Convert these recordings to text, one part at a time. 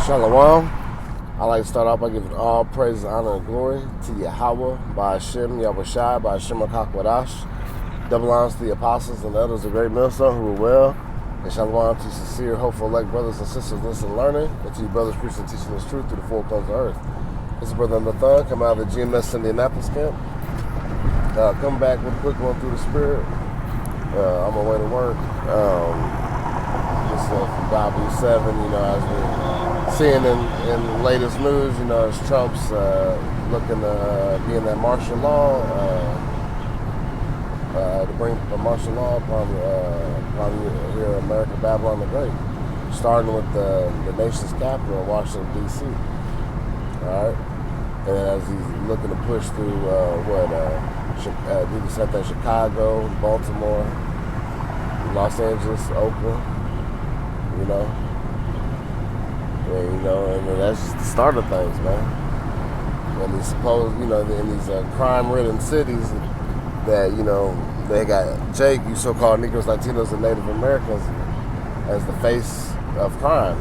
Shalom. I like to start off by giving all praise, honor, and glory to Yahweh, by Hashem, Yahweh Shai, by Hashem HaKakwadash. Double honors to the apostles and the elders of Great Millstone who were well. And shalom to sincere, hopeful, elect brothers and sisters listening and learning, and to you brothers preaching and teaching this truth through the four corners of earth. This is Brother Nathan, coming out of the GMS Indianapolis camp. Come back with a quick one through the spirit. On my way to work. This from W7, as we're seeing in the latest news, as Trump's looking to be in that martial law, to bring a martial law upon here in America, Babylon the Great, starting with the nation's capital, Washington, D.C. All right? And then as he's looking to push through, do the same thing, Chicago, Baltimore, Los Angeles, Oakland, and that's just the start of things, man. And these supposed, in these crime-ridden cities that, they got Jake, you so-called Negroes, Latinos, and Native Americans as the face of crime,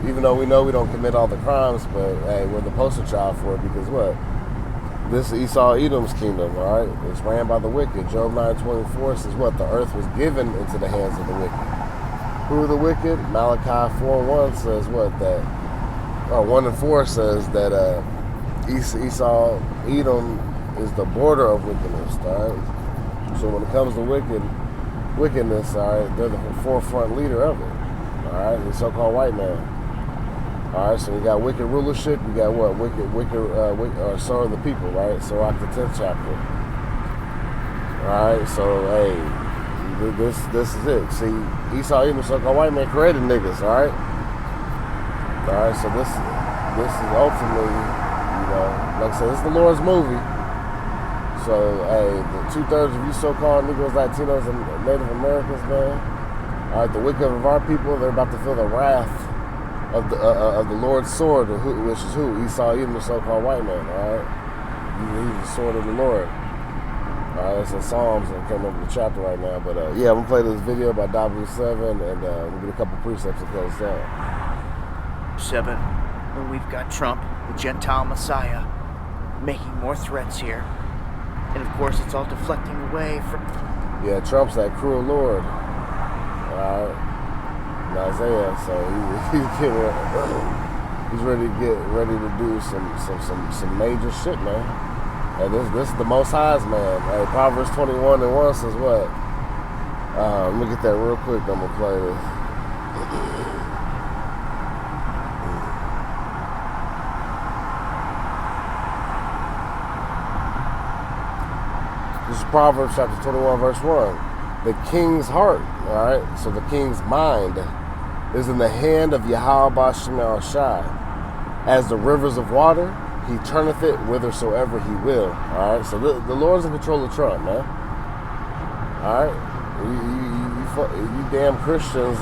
Even though we know we don't commit all the crimes, but, hey, we're the poster child for it because what? This is Esau Edom's kingdom, all right? It's ran by the wicked. Job 9:24 says what? The earth was given into the hands of the wicked. Who are the wicked? Malachi 4:1 says what? 1:4 says that Esau Edom is the border of wickedness, all right? So when it comes to wickedness, all right, they're the forefront leader of it, all right? The so-called white man. All right, so we got wicked rulership. We got what? So are the people, right? So like the 10th chapter. All right, so hey, this is it. See, Esau, even so-called white man, created niggas. All right, so this is ultimately, like I said, this is the Lord's movie. So hey, the 2/3 of you so-called Negroes, Latinos, and Native Americans, man. All right, the wicked of our people, they're about to feel the wrath of the Lord's sword, which is who? Esau, even the so-called white man, all right? He's the sword of the Lord. All right, it's in Psalms, and I can't remember the chapter right now, but I'm going to play this video by W7, and we'll get a couple precepts to close down. 7, when we've got Trump, the Gentile Messiah, making more threats here. And of course, it's all deflecting away from... Yeah, Trump's that cruel Lord, all right? Isaiah, so he's ready to do some major shit, man. And this is the Most High's man. Hey, Proverbs 21:1 says what? Let me get that real quick. I'm gonna play this. This is Proverbs chapter 21, verse 1. The king's heart, all right. So the king's mind is in the hand of Yahweh Ba'Shem Shai. As the rivers of water, he turneth it whithersoever he will. All right, so the Lord's in control of Trump, man. All right, you damn Christians,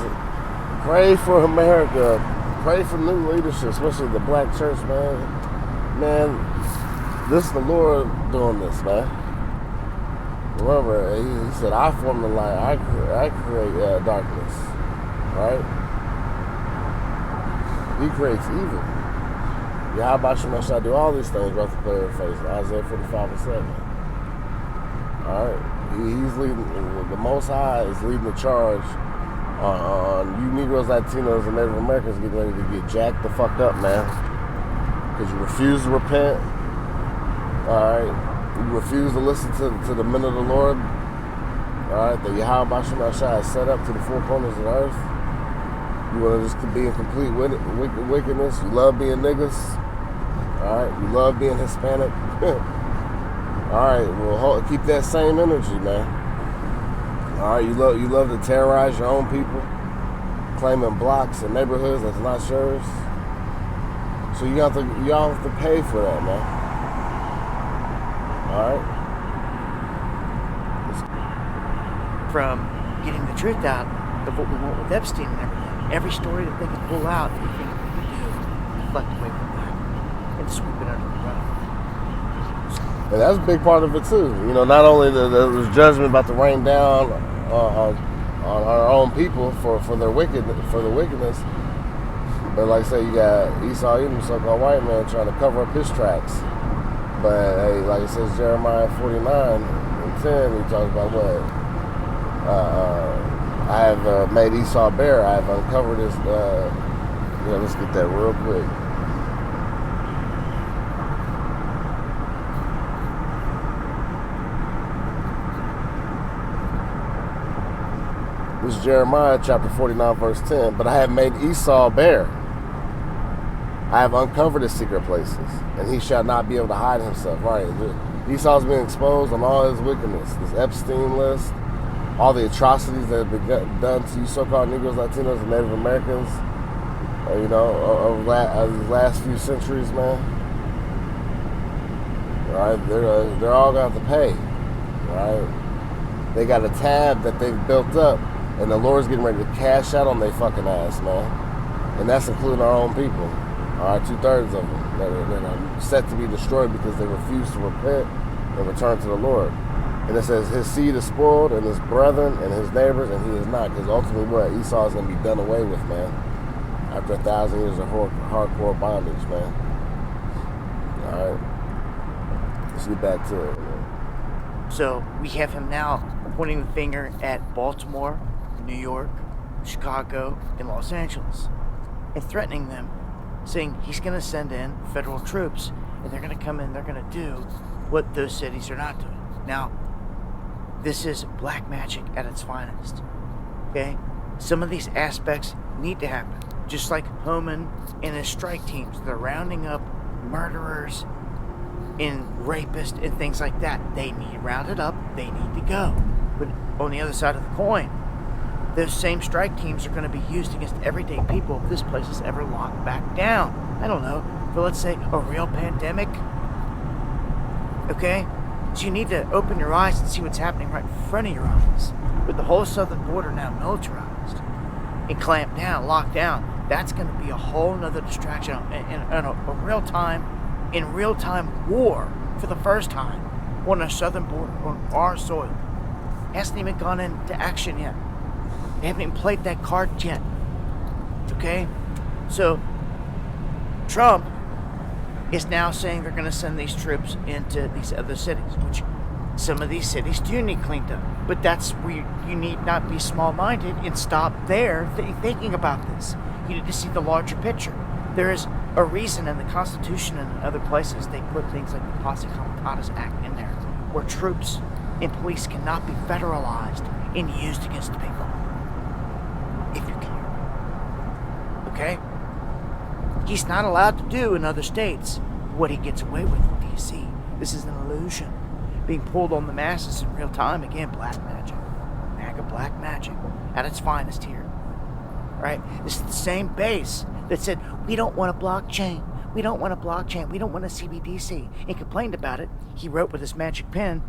pray for America, pray for new leadership, especially the black church, man. Man, this is the Lord doing this, man. Remember, he said, I form the light, I create darkness, right? He creates evil. Yahweh Shem shall do all these things, right? To play their face. Isaiah 45:7. All right, he's leading. The Most High is leading the charge on you Negroes, Latinos, and Native Americans getting ready to get jacked the fuck up, man. Because you refuse to repent. All right, you refuse to listen to the men of the Lord. All right, the Yahweh Shem shall set up to the four corners of the earth. You want to just be in complete wickedness. You love being niggas. All right. You love being Hispanic. All right. Well, keep that same energy, man. All right. You love to terrorize your own people, claiming blocks and neighborhoods that's not yours. So y'all have to pay for that, man. All right. From getting the truth out of what we want with Epstein and everything. Every story that they can pull out, everything that we do, deflect away from that and sweep it under the rug. And that's a big part of it too. Not only the judgment about to rain down on our own people for the wickedness, But like I say, you got Esau Edom, so-called white man, trying to cover up his tracks. But hey, like it says Jeremiah 49 and 10, he talks about what? I have made Esau bare. I have uncovered his. Let's get that real quick. This is Jeremiah chapter 49, verse 10. But I have made Esau bare. I have uncovered his secret places, and he shall not be able to hide himself. Right? Esau's being exposed on all his wickedness. This Epstein list, all the atrocities that have been done to you so-called Negroes, Latinos, and Native Americans, over these last few centuries, man. Right? They're all going to have to pay. Right? They got a tab that they've built up, and the Lord's getting ready to cash out on their fucking ass, man. And that's including our own people. All right, 2/3 of them that are set to be destroyed because they refuse to repent and return to the Lord. And it says his seed is spoiled, and his brethren and his neighbors, and he is not. Because ultimately, what? Esau is going to be done away with, man. After 1,000 years of hardcore bondage, man. All right, let's get back to it. So we have him now pointing the finger at Baltimore, New York, Chicago, and Los Angeles, and threatening them, saying he's going to send in federal troops, and they're going to come in, they're going to do what those cities are not doing. Now, this is black magic at its finest, okay? Some of these aspects need to happen, just like Homan and his strike teams. They're rounding up murderers and rapists and things like that. They need rounded up, they need to go. But on the other side of the coin, those same strike teams are going to be used against everyday people if this place is ever locked back down. I don't know, for let's say a real pandemic. Okay? So you need to open your eyes and see what's happening right in front of your eyes. With the whole southern border now militarized and clamped down, locked down, that's going to be a whole nother distraction and a real-time war for the first time on our southern border, on our soil. Hasn't even gone into action yet. They haven't even played that card yet. Okay? So, Trump is now saying they're going to send these troops into these other cities, which some of these cities do need cleaned up. But that's where you need not be small-minded and stop there thinking about this. You need to see the larger picture. There is a reason in the Constitution and in other places they put things like the Posse Comitatus Act in there, where troops and police cannot be federalized and used against people. If you care. Okay? He's not allowed to do in other states what he gets away with in D.C. This is an illusion. Being pulled on the masses in real time. Again, black magic. MAGA black magic. At its finest here. Right? This is the same base that said, we don't want a blockchain. We don't want a blockchain. We don't want a CBDC. And complained about it. He wrote with his magic pen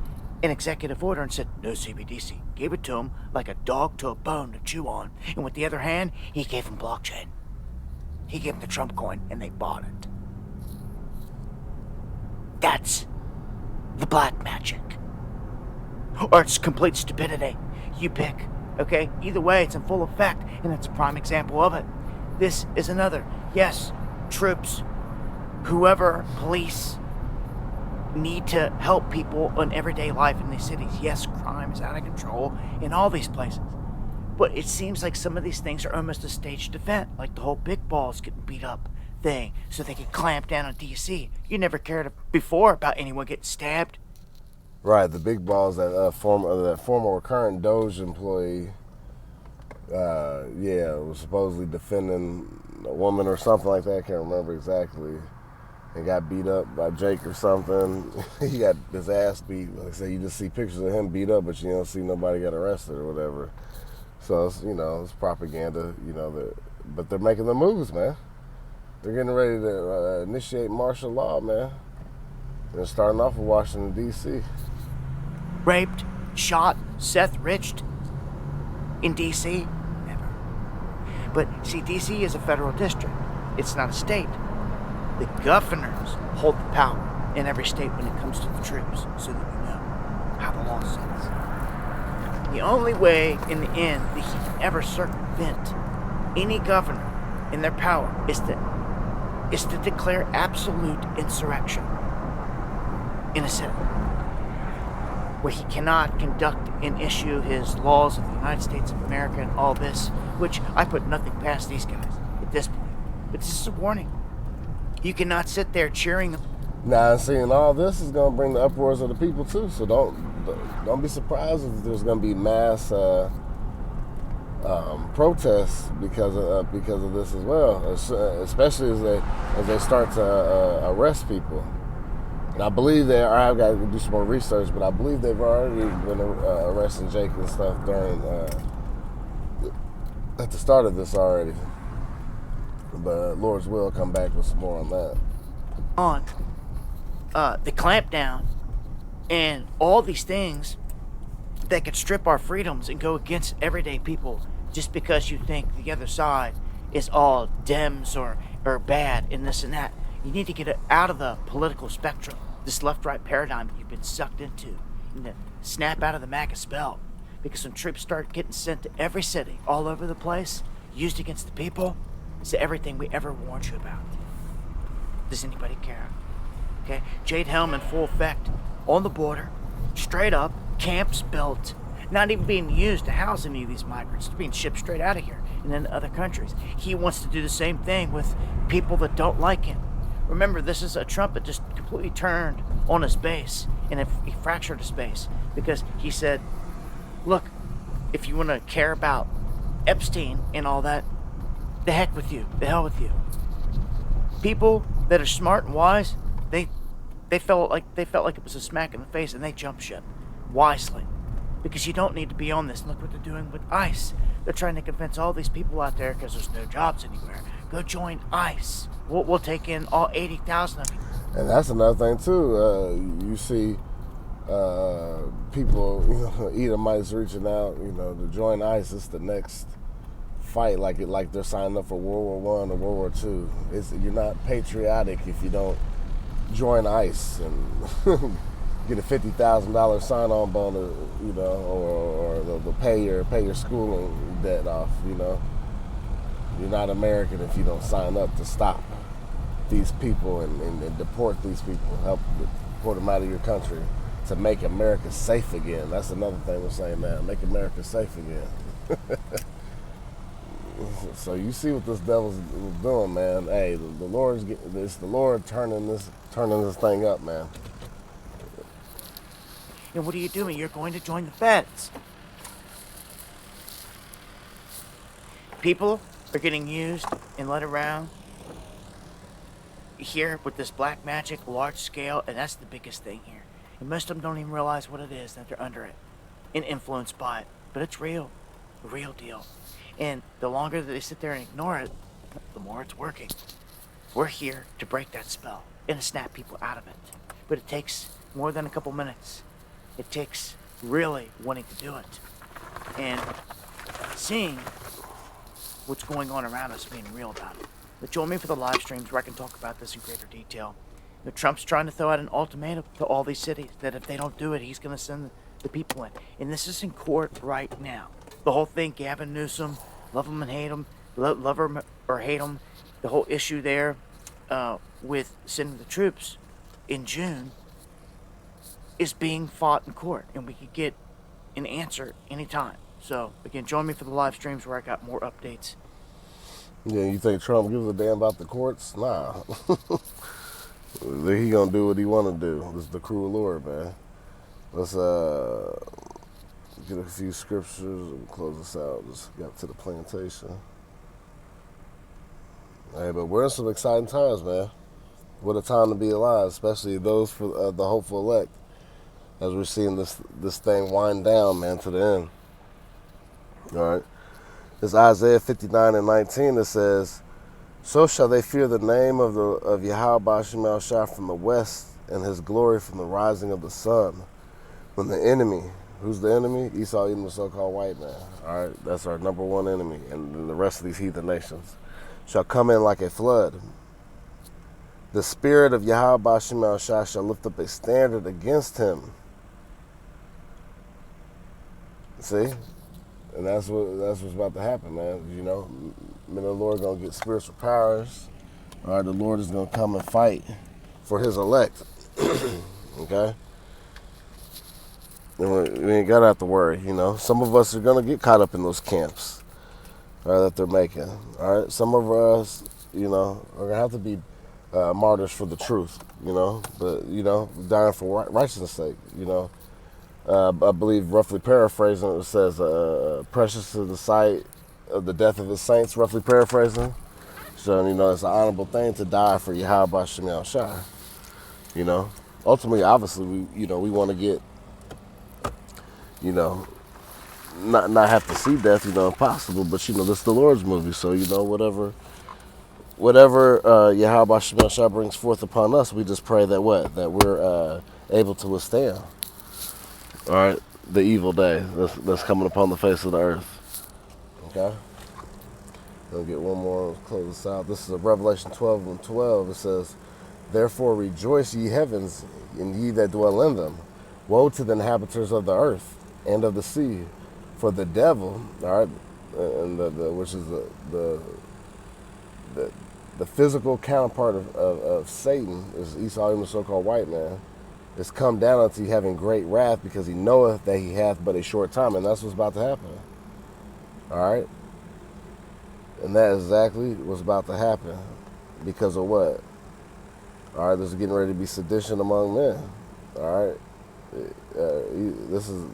an executive order and said, no CBDC. Gave it to him like a dog to a bone to chew on. And with the other hand, he gave him blockchain. He gave him the Trump coin, and they bought it. That's the black magic. Or it's complete stupidity. You pick, okay? Either way, it's in full effect, and it's a prime example of it. This is another. Yes, troops, whoever, police, need to help people in everyday life in these cities. Yes, crime is out of control in all these places. But it seems like some of these things are almost a staged event, like the whole big balls getting beat up thing, so they can clamp down on D.C. You never cared before about anyone getting stabbed. Right, the big balls that former current Doge employee, was supposedly defending a woman or something like that. I can't remember exactly. And got beat up by Jake or something. He got his ass beat. Like I say, you just see pictures of him beat up, but you don't see nobody get arrested or whatever. So it's, it's propaganda. But they're making the moves, man. They're getting ready to initiate martial law, man. They're starting off with Washington D.C. Raped, shot, Seth Riched in D.C. Never. But see, D.C. is a federal district. It's not a state. The governors hold the power in every state when it comes to the troops, so that you know how the law sits. The only way, in the end, that he can ever circumvent any governor in their power is to declare absolute insurrection in a city where he cannot conduct and issue his laws of the United States of America and all this, which I put nothing past these guys at this point. But this is a warning. You cannot sit there cheering them. Now, seeing all this is going to bring the uproars of the people too. So don't be surprised if there's going to be mass protests because of this as well, especially as they start to arrest people. And I believe I've got to do some more research, but I believe they've already been arresting Jake and stuff during at the start of this already. But Lord's will come back with some more on that. On the clampdown and all these things that could strip our freedoms and go against everyday people just because you think the other side is all Dems or bad and this and that. You need to get it out of the political spectrum, this left-right paradigm that you've been sucked into, and to snap out of the MAGA spell. Because when troops start getting sent to every city, all over the place, used against the people, it's everything we ever warned you about. Does anybody care? Okay? Jade Helm in full effect, on the border, straight up, camps built, not even being used to house any of these migrants. They're being shipped straight out of here and into other countries. He wants to do the same thing with people that don't like him. Remember, this is a Trump that just completely turned on his base, and he fractured his base because he said, look, if you want to care about Epstein and all that, the heck with you, the hell with you. People that are smart and wise, they felt like it was a smack in the face, and they jumped ship wisely, because you don't need to be on this. Look what they're doing with ICE. They're trying to convince all these people out there, because there's no jobs anywhere, go join ICE. We'll take in all 80,000 of you. And that's another thing too. You see people, Edomites reaching out, to join ICE. It's the next fight, like they're signing up for World War I or World War II. You're not patriotic if you don't join ICE and get a $50,000 sign-on bonus, or they'll pay your schooling debt off. You're not American if you don't sign up to stop these people and deport these people, help deport them out of your country to make America safe again. That's another thing we're saying now, make America safe again. So you see what this devil's doing, man. Hey, it's the Lord turning this thing up, man. And what are you doing? You're going to join the feds. People are getting used and led around here with this black magic, large scale, and that's the biggest thing here. And most of them don't even realize what it is, that they're under it and influenced by it. But it's real, a real deal. And the longer that they sit there and ignore it, the more it's working. We're here to break that spell and to snap people out of it. But it takes more than a couple minutes. It takes really wanting to do it and seeing what's going on around us, being real about it. But join me for the live streams where I can talk about this in greater detail. Trump's trying to throw out an ultimatum to all these cities that if they don't do it, he's going to send the people in. And this is in court right now. The whole thing, Gavin Newsom, love him and hate him, love him or hate him, the whole issue there with sending the troops in June is being fought in court, and we could get an answer anytime. So, again, join me for the live streams where I got more updates. Yeah, you think Trump gives a damn about the courts? Nah. He gonna do what he wanna do. This is the cruel Lord, man. Let's get a few scriptures and close this out. Just got to the plantation. Hey, but we're in some exciting times, man. What a time to be alive, especially those for the hopeful elect. As we're seeing this thing wind down, man, to the end. All right. It's Isaiah 59:19. It says, "So shall they fear the name of Yahweh Ba'Shem El Shai from the west, and his glory from the rising of the sun. When the enemy," who's the enemy? Esau, even the so-called white man. All right, that's our number one enemy, and the rest of these heathen nations, "shall come in like a flood. The spirit of Yahweh Ba'Shem El Shai shall lift up a standard against him." See? And that's what's about to happen, man. Men of the Lord going to get spiritual powers. All right, the Lord is going to come and fight for his elect. Okay? And we ain't got to have to worry, you know. Some of us are going to get caught up in those camps, all right, that they're making. All right? Some of us, you know, are going to have to be martyrs for the truth, you know. But, you know, dying for righteousness' sake, you know. I believe, roughly paraphrasing, it says, precious to the sight of the death of his saints, roughly paraphrasing. So, you know, it's an honorable thing to die for Yahweh Shem Yahushua. You know, ultimately, obviously, we want to get, you know, not have to see death, you know, if possible. But, you know, this is the Lord's movie. So, you know, whatever Yahweh Shem Yahushua brings forth upon us, we just pray that we're able to withstand. All right, the evil day that's coming upon the face of the earth. Okay? We'll get one more, close this out. This is Revelation 12:12. It says, therefore rejoice, ye heavens, and ye that dwell in them. Woe to the inhabitants of the earth and of the sea, for the devil, all right, and which is the physical counterpart of Satan, is Esau, the so-called white man, is come down unto you having great wrath, because he knoweth that he hath but a short time. And that's what's about to happen. All right? And that is exactly what's about to happen. Because of what? All right, this is getting ready to be sedition among men. All right? This is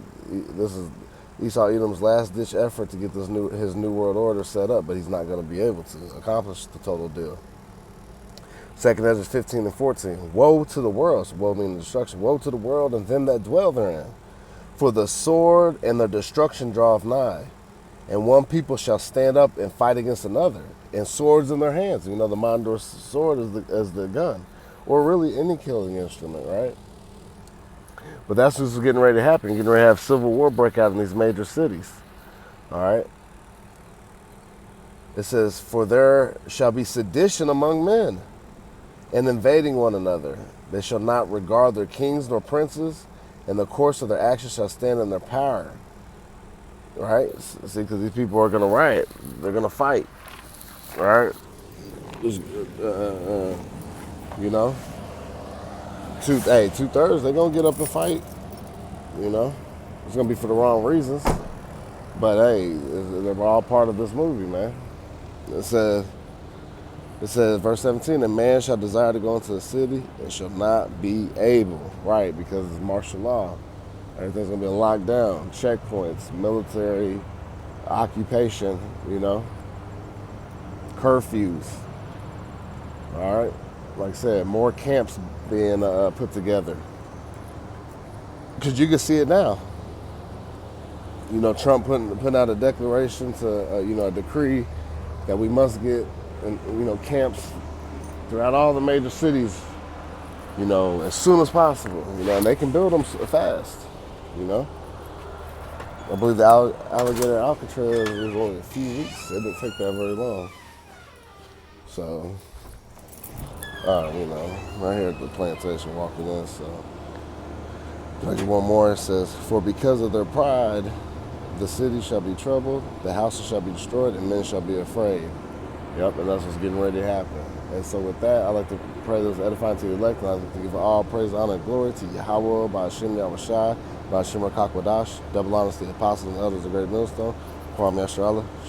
Esau Edom's last-ditch effort to get his new world order set up, but he's not going to be able to accomplish the total deal. 2 Ezra 15:14. Woe to the world. So woe meaning destruction. Woe to the world and them that dwell therein. For the sword and the destruction draweth nigh. And one people shall stand up and fight against another, and swords in their hands. You know, the Mondor sword is the gun. Or really any killing instrument, right? But that's what's getting ready to happen. Getting ready to have civil war break out in these major cities. All right? It says, for there shall be sedition among men, and invading one another. They shall not regard their kings nor princes, and the course of their actions shall stand in their power. Right? See, because these people are going to riot. They're going to fight. Right? You know? Two-thirds, they're going to get up and fight. You know? It's going to be for the wrong reasons. But, hey, they're all part of this movie, man. It says, verse 17, a man shall desire to go into the city and shall not be able. Right, because it's martial law. Everything's going to be locked down. Checkpoints, military, occupation, you know. Curfews. All right. Like I said, more camps being put together. Because you can see it now. You know, Trump putting out a declaration to, a decree that we must get, camps throughout all the major cities, as soon as possible. And they can build them fast, I believe the alligator Alcatraz was only a few weeks. It didn't take that very long. So, right here at the plantation walking in, so. Like one more, it says, for because of their pride, the city shall be troubled, the houses shall be destroyed, and men shall be afraid. Yep, and that's what's getting ready to happen. And so with that, I'd like to pray those edifying to the elect, and I'd like to give all praise, honor, and glory to Yahweh, by Hashem Yahushua, by Hashem Rakakwadash, double honors to the apostles and elders of Great Millstone, Kwame Yasharallah.